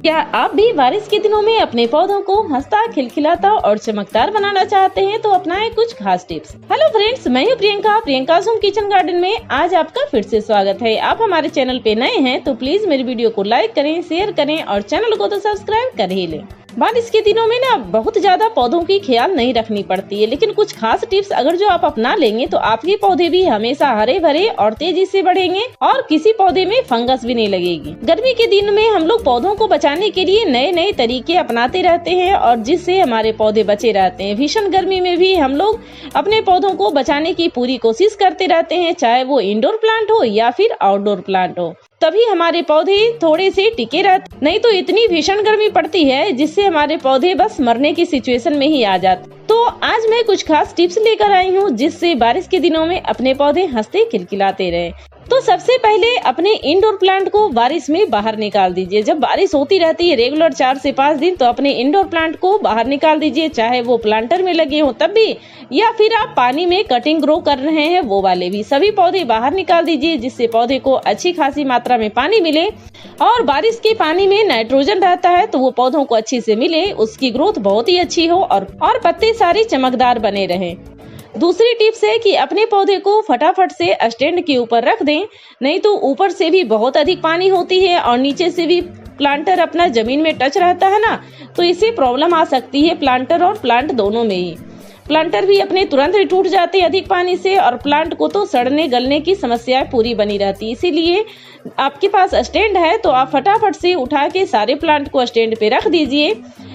क्या आप भी बारिश के दिनों में अपने पौधों को हंसता, खिलखिलाता और चमकदार बनाना चाहते हैं तो अपनाएं कुछ खास टिप्स। हेलो फ्रेंड्स, मैं हूं प्रियंका होम किचन गार्डन में आज आपका फिर से स्वागत है। आप हमारे चैनल पे नए हैं तो प्लीज मेरी वीडियो को लाइक करें, शेयर करें और चैनल को तो सब्सक्राइब कर ही लें। बारिश के दिनों में ना बहुत ज्यादा पौधों की ख्याल नहीं रखनी पड़ती है, लेकिन कुछ खास टिप्स अगर जो आप अपना लेंगे तो आपके पौधे भी हमेशा हरे भरे और तेजी से बढ़ेंगे और किसी पौधे में फंगस भी नहीं लगेगी। गर्मी के दिन में हम लोग पौधों को बचाने के लिए नए नए तरीके अपनाते रहते हैं और जिससे हमारे पौधे बचे रहते हैं। भीषण गर्मी में भी हम लोग अपने पौधों को बचाने की पूरी कोशिश करते रहते हैं, चाहे वो इंडोर प्लांट हो या फिर आउटडोर प्लांट हो, तभी हमारे पौधे थोड़े से टिके रहते। नहीं तो इतनी भीषण गर्मी पड़ती है जिससे हमारे पौधे बस मरने की सिचुएशन में ही आ जाते। तो आज मैं कुछ खास टिप्स लेकर आई हूँ जिससे बारिश के दिनों में अपने पौधे हंसते खिलखिलाते रहे। तो सबसे पहले अपने इंडोर प्लांट को बारिश में बाहर निकाल दीजिए। जब बारिश होती रहती है रेगुलर 4 से 5 दिन, तो अपने इंडोर प्लांट को बाहर निकाल दीजिए, चाहे वो प्लांटर में लगे हो तब भी या फिर आप पानी में कटिंग ग्रो कर रहे हैं वो वाले भी। सभी पौधे बाहर निकाल दीजिए जिससे पौधे को अच्छी खासी मात्रा में पानी मिले और बारिश के पानी में नाइट्रोजन रहता है तो वो पौधों को अच्छे से मिले, उसकी ग्रोथ बहुत ही अच्छी हो और पत्ते सारे चमकदार बने रहे। दूसरी टिप्स है कि अपने पौधे को फटाफट से स्टैंड के ऊपर रख दें, नहीं तो ऊपर से भी बहुत अधिक पानी होती है और नीचे से भी प्लांटर अपना जमीन में टच रहता है ना, तो इससे प्रॉब्लम आ सकती है प्लांटर और प्लांट दोनों में ही। प्लांटर भी अपने तुरंत ही टूट जाते हैं अधिक पानी से और प्लांट को तो सड़ने गलने की समस्या पूरी बनी रहती है। इसीलिए आपके पास स्टैंड है तो आप फटाफट से उठा के सारे प्लांट को स्टैंड पे रख दीजिए।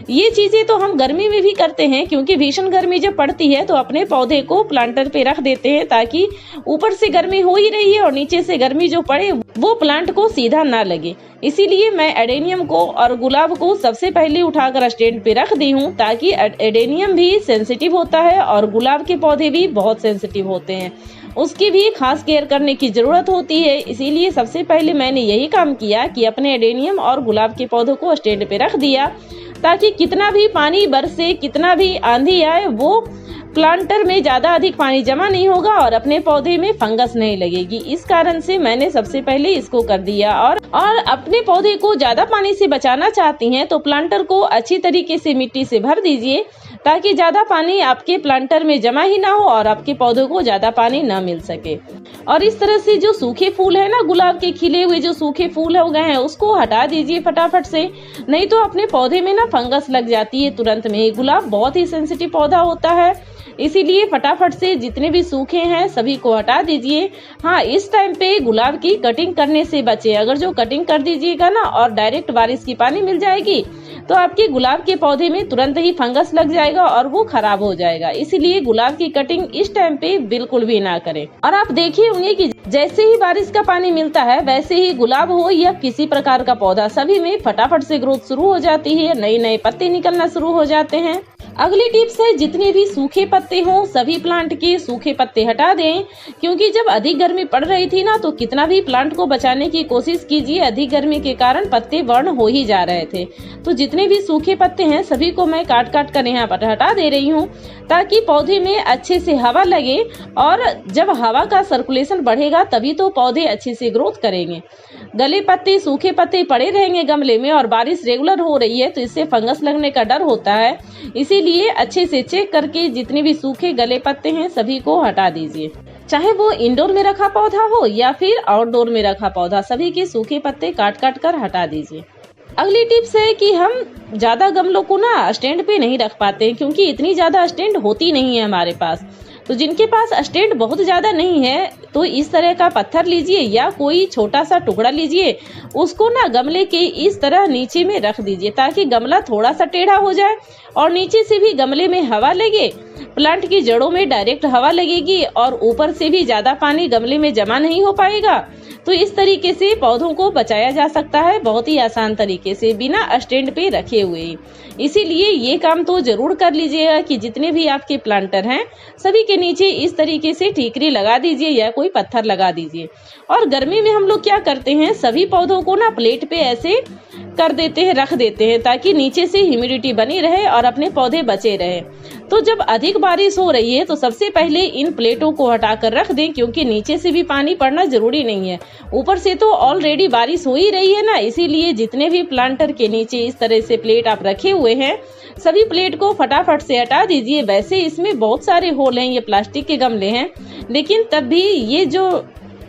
ये चीजें तो हम गर्मी में भी करते हैं, क्योंकि भीषण गर्मी जब पड़ती है तो अपने पौधे को प्लांटर पे रख देते हैं ताकि ऊपर से गर्मी हो ही रही है और नीचे से गर्मी जो पड़े वो प्लांट को सीधा ना लगे। इसीलिए मैं एडेनियम को और गुलाब को सबसे पहले उठाकर स्टैंड पे रख दी हूँ, ताकि एडेनियम भी सेंसिटिव होता है और गुलाब के पौधे भी बहुत सेंसिटिव होते हैं, उसकी भी खास केयर करने की जरूरत होती है। इसीलिए सबसे पहले मैंने यही काम किया कि अपने एडेनियम और गुलाब के पौधों को स्टैंड पे रख दिया, ताकि कितना भी पानी बरसे, कितना भी आंधी आए, वो प्लांटर में ज्यादा अधिक पानी जमा नहीं होगा और अपने पौधे में फंगस नहीं लगेगी। इस कारण से मैंने सबसे पहले इसको कर दिया। और अपने पौधे को ज्यादा पानी से बचाना चाहती हैं तो प्लांटर को अच्छी तरीके से मिट्टी से भर दीजिए, ताकि ज्यादा पानी आपके प्लांटर में जमा ही ना हो और आपके पौधों को ज्यादा पानी ना मिल सके। और इस तरह से जो सूखे फूल है ना, गुलाब के खिले हुए जो सूखे फूल हो गए हैं उसको हटा दीजिए फटाफट से, नहीं तो अपने पौधे में ना फंगस लग जाती है तुरंत में ही। गुलाब बहुत ही सेंसिटिव पौधा होता है, इसीलिए फटाफट से जितने भी सूखे हैं सभी को हटा दीजिए। हाँ, इस टाइम पे गुलाब की कटिंग करने से बचे। अगर जो कटिंग कर दीजिएगा ना और डायरेक्ट बारिश की पानी मिल जाएगी तो आपके गुलाब के पौधे में तुरंत ही फंगस लग जाएगा और वो खराब हो जाएगा। इसीलिए गुलाब की कटिंग इस टाइम पे बिल्कुल भी ना करें। और आप देखिए होंगे कि जैसे ही बारिश का पानी मिलता है वैसे ही गुलाब हो या किसी प्रकार का पौधा, सभी में फटाफट से ग्रोथ शुरू हो जाती है, नए नए पत्ते निकलना शुरू हो जाते हैं। अगली टिप्स है, जितने भी सूखे पत्ते हों सभी प्लांट के सूखे पत्ते हटा दें, क्योंकि जब अधिक गर्मी पड़ रही थी ना तो कितना भी प्लांट को बचाने की कोशिश कीजिए, अधिक गर्मी के कारण पत्ते बर्न हो ही जा रहे थे। तो जितने भी सूखे पत्ते हैं सभी को मैं काट काट कर यहाँ पर हटा दे रही हूँ, ताकि पौधे में अच्छे से हवा लगे और जब हवा का सर्कुलेशन बढ़ेगा तभी तो पौधे अच्छे से ग्रोथ करेंगे। गले पत्ते, सूखे पत्ते पड़े रहेंगे गमले में और बारिश रेगुलर हो रही है तो इससे फंगस लगने का डर होता है। इसीलिए अच्छे से चेक करके जितने भी सूखे गले पत्ते हैं सभी को हटा दीजिए, चाहे वो इंडोर में रखा पौधा हो या फिर आउटडोर में रखा पौधा, सभी के सूखे पत्ते काट काट कर हटा दीजिए। अगली टिप्स है कि हम ज्यादा गमलों को ना स्टैंड पे नहीं रख पाते, क्योंकि इतनी ज्यादा स्टैंड होती नहीं है हमारे पास। तो जिनके पास स्टैंड बहुत ज्यादा नहीं है तो इस तरह का पत्थर लीजिए या कोई छोटा सा टुकड़ा लीजिए, उसको ना गमले के इस तरह नीचे में रख दीजिए, ताकि गमला थोड़ा सा टेढ़ा हो जाए और नीचे से भी गमले में हवा लगे, प्लांट की जड़ों में डायरेक्ट हवा लगेगी और ऊपर से भी ज्यादा पानी गमले में जमा नहीं हो पाएगा। तो इस तरीके से पौधों को बचाया जा सकता है बहुत ही आसान तरीके से, बिना स्टैंड पे रखे हुए। इसीलिए ये काम तो जरूर कर लीजिएगा कि जितने भी आपके प्लांटर हैं सभी के नीचे इस तरीके से ठीकरी लगा दीजिए या कोई पत्थर लगा दीजिए। और गर्मी में हम लोग क्या करते हैं, सभी पौधों को ना प्लेट पे ऐसे कर देते हैं, रख देते हैं, ताकि नीचे से ह्यूमिडिटी बनी रहे और अपने पौधे बचे रहे। तो जब अधिक बारिश हो रही है तो सबसे पहले इन प्लेटों को हटाकर रख दें, क्योंकि नीचे से भी पानी पड़ना जरूरी नहीं है। ऊपर से तो ऑलरेडी बारिश हो ही रही है ना, इसीलिए जितने भी प्लांटर के नीचे इस तरह से प्लेट आप रखे हुए हैं सभी प्लेट को फटाफट से हटा दीजिए। वैसे इसमें बहुत सारे होल हैं, ये प्लास्टिक के गमले हैं, लेकिन तब भी ये जो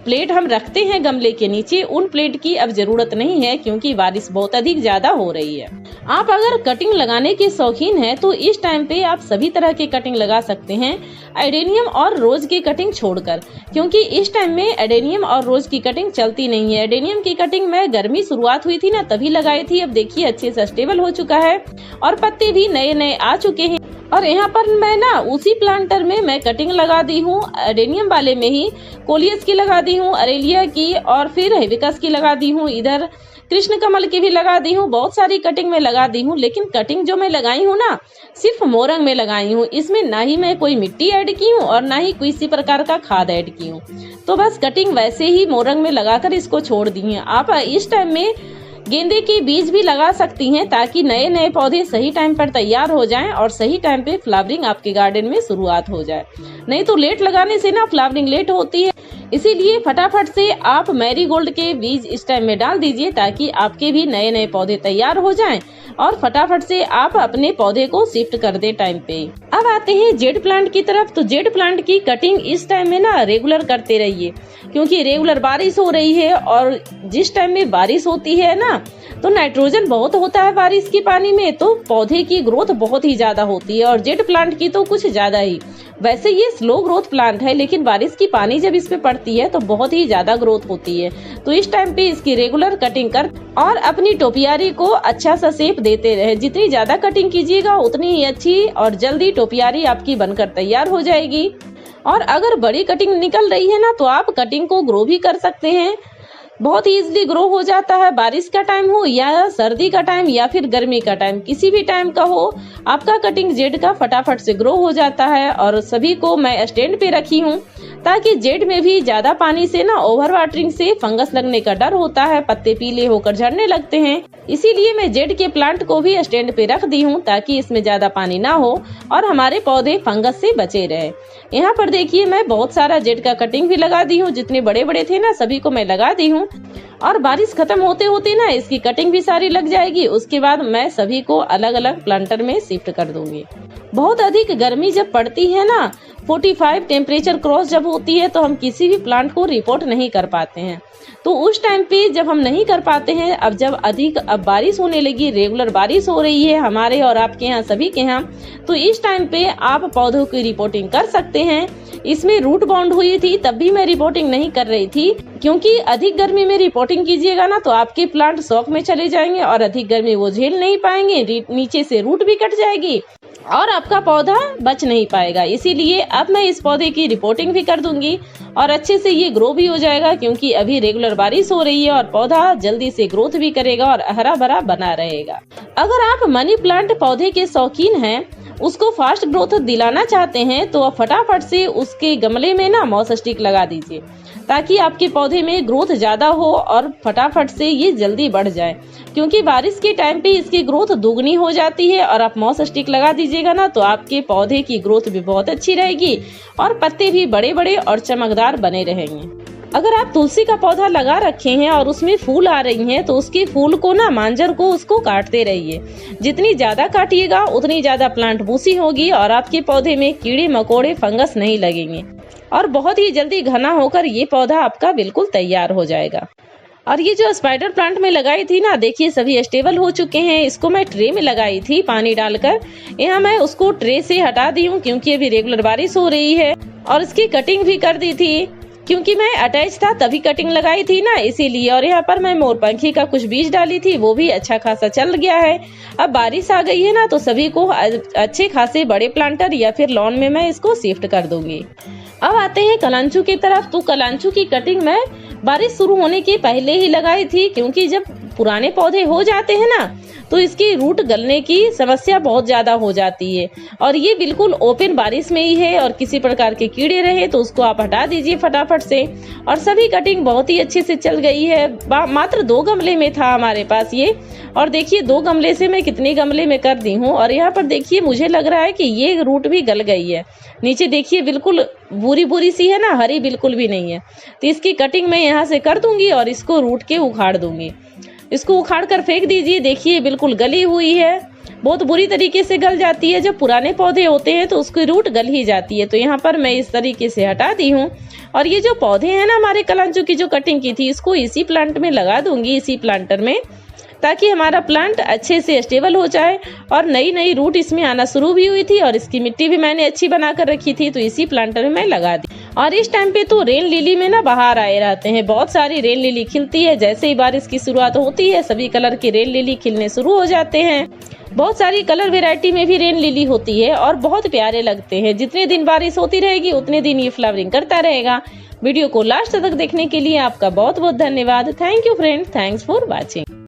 प्लेट हम रखते हैं गमले के नीचे उन प्लेट की अब जरूरत नहीं है, क्योंकि बारिश बहुत अधिक ज्यादा हो रही है। आप अगर कटिंग लगाने के शौकीन हैं तो इस टाइम पे आप सभी तरह के कटिंग लगा सकते हैं, एडेनियम और रोज की कटिंग छोड़कर, क्योंकि इस टाइम में एडेनियम और रोज की कटिंग चलती नहीं है। एडेनियम की कटिंग में गर्मी शुरुआत हुई थी ना तभी लगाई थी, अब देखिए अच्छे से स्टेबल हो चुका है और पत्ते भी नए नए आ चुके हैं। और यहाँ पर मैं ना उसी प्लांटर में मैं कटिंग लगा दी हूँ, एडेनियम वाले में ही कोलियस की लगा दी हूँ, अरेलिया की और फिर हिबिस्कस की लगा दी हूँ, इधर कृष्ण कमल की भी लगा दी हूँ। बहुत सारी कटिंग में लगा दी हूँ, लेकिन कटिंग जो मैं लगाई हूँ ना सिर्फ मोरंग में लगाई हूँ। इसमें ना ही मैं कोई मिट्टी ऐड की हूँ और ना ही किसी प्रकार का खाद ऐड की हूँ, तो बस कटिंग वैसे ही मोरंग में लगाकर इसको छोड़ दी है। आप इस टाइम में गेंदे के बीज भी लगा सकती हैं, ताकि नए नए पौधे सही टाइम पर तैयार हो जाएं और सही टाइम पे फ्लावरिंग आपके गार्डन में शुरुआत हो जाए। नहीं तो लेट लगाने से ना फ्लावरिंग लेट होती है, इसीलिए फटाफट से आप मैरीगोल्ड के बीज इस टाइम में डाल दीजिए, ताकि आपके भी नए नए पौधे तैयार हो जाएं और फटाफट से आप अपने पौधे को शिफ्ट कर दें टाइम पे। अब आते हैं जेड प्लांट की तरफ। तो जेड प्लांट की कटिंग इस टाइम में ना रेगुलर करते रहिए, क्योंकि रेगुलर बारिश हो रही है और जिस टाइम में बारिश होती है ना तो नाइट्रोजन बहुत होता है बारिश के पानी में, तो पौधे की ग्रोथ बहुत ही ज्यादा होती है और जेड प्लांट की तो कुछ ज्यादा ही। वैसे ये स्लो ग्रोथ प्लांट है, लेकिन बारिश की पानी जब इस पे पड़ती है तो बहुत ही ज्यादा ग्रोथ होती है। तो इस टाइम पे इसकी रेगुलर कटिंग कर और अपनी टोपियारी को अच्छा सा शेप देते रहे। जितनी ज्यादा कटिंग कीजिएगा उतनी ही अच्छी और जल्दी टोपियारी आपकी बनकर तैयार हो जाएगी। और अगर बड़ी कटिंग निकल रही है ना तो आप कटिंग को ग्रो भी कर सकते हैं, बहुत इजीली ग्रो हो जाता है। बारिश का टाइम हो या सर्दी का टाइम या फिर गर्मी का टाइम, किसी भी टाइम का हो, आपका कटिंग जेड का फटाफट से ग्रो हो जाता है। और सभी को मैं स्टैंड पे रखी हूँ, ताकि जेड में भी ज्यादा पानी से ना ओवर वाटरिंग से फंगस लगने का डर होता है, पत्ते पीले होकर झड़ने लगते हैं। इसीलिए मैं जेड के प्लांट को भी स्टैंड पे रख दी हूँ, ताकि इसमें ज्यादा पानी ना हो और हमारे पौधे फंगस से बचे रहे। यहाँ पर देखिए मैं बहुत सारा जेड का कटिंग भी लगा दी हूँ, जितने बड़े बड़े थे ना सभी को मैं लगा दी हूँ। और बारिश खत्म होते होते ना इसकी कटिंग भी सारी लग जाएगी। उसके बाद मैं सभी को अलग अलग प्लांटर में शिफ्ट कर दूंगी। बहुत अधिक गर्मी जब पड़ती है ना 45 टेम्परेचर क्रॉस जब होती है तो हम किसी भी प्लांट को रिपोर्ट नहीं कर पाते हैं। तो उस टाइम पे जब हम नहीं कर पाते हैं, अब बारिश होने लगी, रेगुलर बारिश हो रही है हमारे और आपके यहाँ सभी के यहाँ, तो इस टाइम पे आप पौधों की रिपोर्टिंग कर सकते हैं। इसमें रूट बाउंड हुई थी तब भी मैं रिपोर्टिंग नहीं कर रही थी, क्योंकि अधिक गर्मी में रिपोर्टिंग कीजिएगा ना तो आपके प्लांट शॉक में चले जाएंगे और अधिक गर्मी वो झेल नहीं पाएंगे, नीचे से रूट भी कट जाएगी और आपका पौधा बच नहीं पाएगा। इसीलिए अब मैं इस पौधे की रिपोर्टिंग भी कर दूंगी और अच्छे से ये ग्रो भी हो जाएगा, क्योंकि अभी रेगुलर बारिश हो रही है और पौधा जल्दी से ग्रोथ भी करेगा और हरा भरा बना रहेगा। अगर आप मनी प्लांट पौधे के शौकीन हैं, उसको फास्ट ग्रोथ दिलाना चाहते हैं, तो आप फटाफट से उसके गमले में ना मॉस स्टिक लगा दीजिए, ताकि आपके पौधे में ग्रोथ ज्यादा हो और फटाफट से ये जल्दी बढ़ जाए। क्योंकि बारिश के टाइम पे इसकी ग्रोथ दुगनी हो जाती है और आप मॉस स्टिक लगा दीजिएगा ना तो आपके पौधे की ग्रोथ भी बहुत अच्छी रहेगी और पत्ते भी बड़े बड़े और चमकदार बने रहेंगे। अगर आप तुलसी का पौधा लगा रखे हैं और उसमें फूल आ रही हैं, तो उसके फूल को ना मांजर को उसको काटते रहिए। जितनी ज्यादा काटिएगा उतनी ज्यादा प्लांट बूसी होगी और आपके पौधे में कीड़े मकोड़े फंगस नहीं लगेंगे और बहुत ही जल्दी घना होकर ये पौधा आपका बिल्कुल तैयार हो जाएगा। और ये जो स्पाइडर प्लांट में लगाई थी ना, देखिए सभी स्टेबल हो चुके हैं। इसको मैं ट्रे में लगाई थी पानी डालकर, यहाँ मैं उसको ट्रे से हटा दी हूँ, क्योंकि अभी रेगुलर बारिश हो रही है। और इसकी कटिंग भी कर दी थी, क्योंकि मैं अटैच था तभी कटिंग लगाई थी ना, इसीलिए। और यहाँ पर मैं मोरपंखी का कुछ बीज डाली थी, वो भी अच्छा खासा चल गया है। अब बारिश आ गई है ना, तो सभी को अच्छे खासे बड़े प्लांटर या फिर लॉन में मैं इसको शिफ्ट कर दूंगी। अब आते हैं कलांचू की तरफ। तो कलांचू की कटिंग मैं बारिश शुरू होने के पहले ही लगाई थी, क्योंकि जब पुराने पौधे हो जाते हैं ना, तो इसकी रूट गलने की समस्या बहुत ज्यादा हो जाती है। और ये बिल्कुल ओपन बारिश में ही है, और किसी प्रकार के कीड़े रहे तो उसको आप हटा दीजिए फटाफट से। और सभी कटिंग बहुत ही अच्छे से चल गई है। मात्र 2 गमले में था हमारे पास ये, और देखिए 2 गमले से मैं कितने गमले में कर दी हूँ। और यहाँ पर देखिए मुझे लग रहा है कि ये रूट भी गल गई है। नीचे देखिए बिल्कुल बुरी बुरी सी है ना, हरी बिल्कुल भी नहीं है। तो इसकी कटिंग मैं यहाँ से कर दूंगी और इसको रूट के उखाड़ दूंगी। इसको उखाड़ कर फेंक दीजिए। देखिए बिल्कुल गली हुई है, बहुत बुरी तरीके से गल जाती है। जब पुराने पौधे होते हैं तो उसकी रूट गल ही जाती है। तो यहाँ पर मैं इस तरीके से हटा दी हूँ। और ये जो पौधे हैं ना हमारे कलांचो की जो कटिंग की थी, इसको इसी प्लांट में लगा दूंगी, इसी प्लांटर में, ताकि हमारा प्लांट अच्छे से स्टेबल हो जाए। और नई नई रूट इसमें आना शुरू भी हुई थी, और इसकी मिट्टी भी मैंने अच्छी बना कर रखी थी, तो इसी प्लांटर में मैं लगा दी। और इस टाइम पे तो रेन लिली में ना बाहर आए रहते हैं, बहुत सारी रेन लिली खिलती है। जैसे ही बारिश की शुरुआत होती है सभी कलर की रेन लिली खिलने शुरू हो जाते हैं। बहुत सारी कलर वेराइटी में भी रेन लिली होती है और बहुत प्यारे लगते हैं। जितने दिन बारिश होती रहेगी उतने दिन ये फ्लावरिंग करता रहेगा। वीडियो को लास्ट तक देखने के लिए आपका बहुत बहुत धन्यवाद। Thank you friend, thanks for watching.